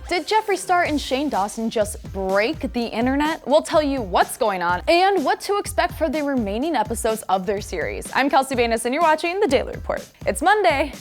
Did Jeffree Star and Shane Dawson just break the internet? We'll tell you what's going on and what to expect for the remaining episodes of their series. I'm Kelsey Banas and you're watching The Daily Report. It's Monday.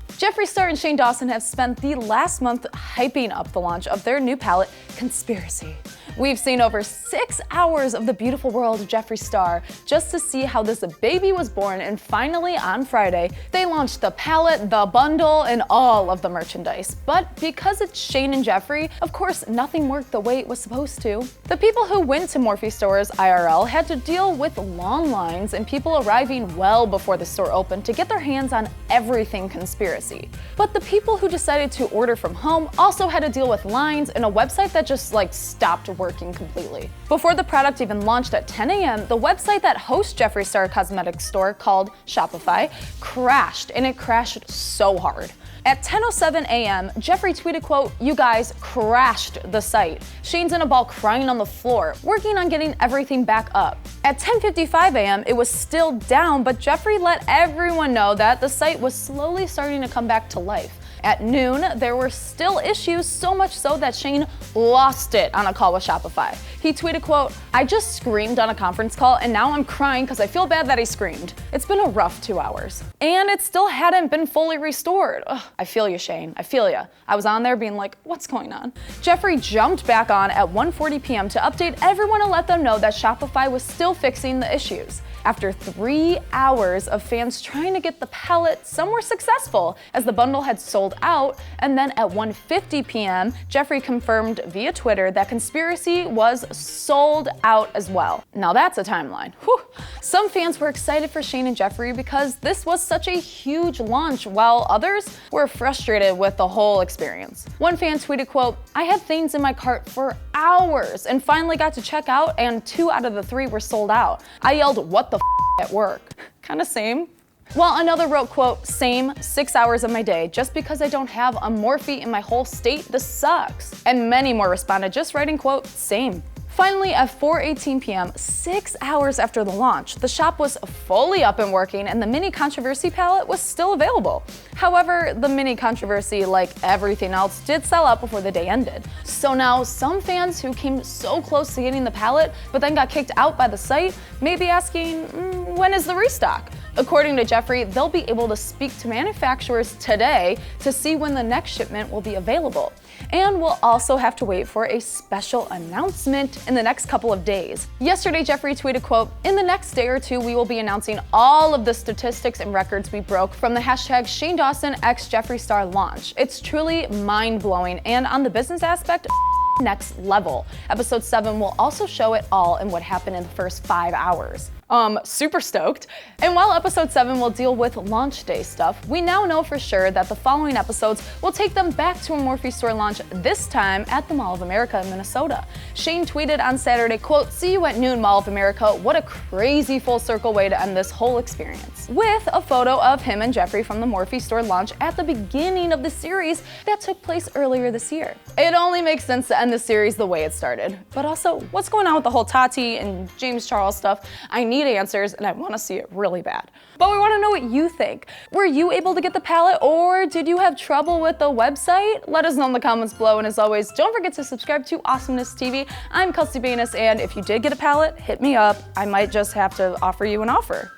Jeffree Star and Shane Dawson have spent the last month hyping up the launch of their new palette, Conspiracy. We've seen over 6 hours of the beautiful world of Jeffree Star just to see how this baby was born, and finally on Friday, they launched the palette, the bundle, and all of the merchandise. But because it's Shane and Jeffree, of course nothing worked the way it was supposed to. The people who went to Morphe stores IRL had to deal with long lines and people arriving well before the store opened to get their hands on everything Conspiracy. But the people who decided to order from home also had to deal with lines and a website that just stopped working completely. Before the product even launched at 10 a.m., the website that hosts Jeffree Star Cosmetics store, called Shopify, crashed, and it crashed so hard. At 10:07 a.m., Jeffree tweeted, quote, "You guys crashed the site. Shane's in a ball crying on the floor, working on getting everything back up." At 10:55 a.m., it was still down, but Jeffree let everyone know that the site was slowly starting to come back to life. At noon, there were still issues, so much so that Shane lost it on a call with Shopify. He tweeted, quote, "I just screamed on a conference call and now I'm crying because I feel bad that I screamed. It's been a rough 2 hours." And it still hadn't been fully restored. Ugh, I feel you, Shane. I feel ya. I was on there being like, what's going on? Jeffree jumped back on at 1:40 p.m. to update everyone and let them know that Shopify was still fixing the issues. After 3 hours of fans trying to get the palette, some were successful as the bundle had sold out, and then at 1:50 p.m., Jeffree confirmed via Twitter that Conspiracy was sold out as well. Now that's a timeline. Whew. Some fans were excited for Shane and Jeffree because this was such a huge launch, while others were frustrated with the whole experience. One fan tweeted, quote, "I had things in my cart for hours and finally got to check out, and 2 out of the 3 were sold out. I yelled, 'What the f*** at work?'" Kinda same. While another wrote, quote, "Same, 6 hours of my day. Just because I don't have a Morphe in my whole state, this sucks." And many more responded just writing, quote, "Same." Finally, at 4:18 p.m., 6 hours after the launch, the shop was fully up and working and the Mini Controversy palette was still available. However, the Mini Controversy, like everything else, did sell out before the day ended. So now some fans who came so close to getting the palette but then got kicked out by the site may be asking, when is the restock? According to Jeffree, they'll be able to speak to manufacturers today to see when the next shipment will be available. And we'll also have to wait for a special announcement in the next couple of days. Yesterday, Jeffree tweeted, quote, "In the next day or two, we will be announcing all of the statistics and records we broke from the hashtag Shane Dawson x Jeffree Star launch. It's truly mind-blowing, and on the business aspect, next level. Episode 7 will also show it all and what happened in the first 5 hours. Super stoked. And while episode 7 will deal with launch day stuff, we now know for sure that the following episodes will take them back to a Morphe store launch, this time at the Mall of America in Minnesota. Shane tweeted on Saturday, quote, "See you at noon, Mall of America. What a crazy full circle way to end this whole experience." With a photo of him and Jeffree from the Morphe store launch at the beginning of the series that took place earlier this year. It only makes sense to end the series the way it started. But also, what's going on with the whole Tati and James Charles stuff? I need answers and I want to see it really bad. But we want to know what you think. Were you able to get the palette, or did you have trouble with the website? Let us know in the comments below, and as always, don't forget to subscribe to AwesomenessTV. I'm Kelsey Banas, and if you did get a palette, hit me up. I might just have to offer you an offer.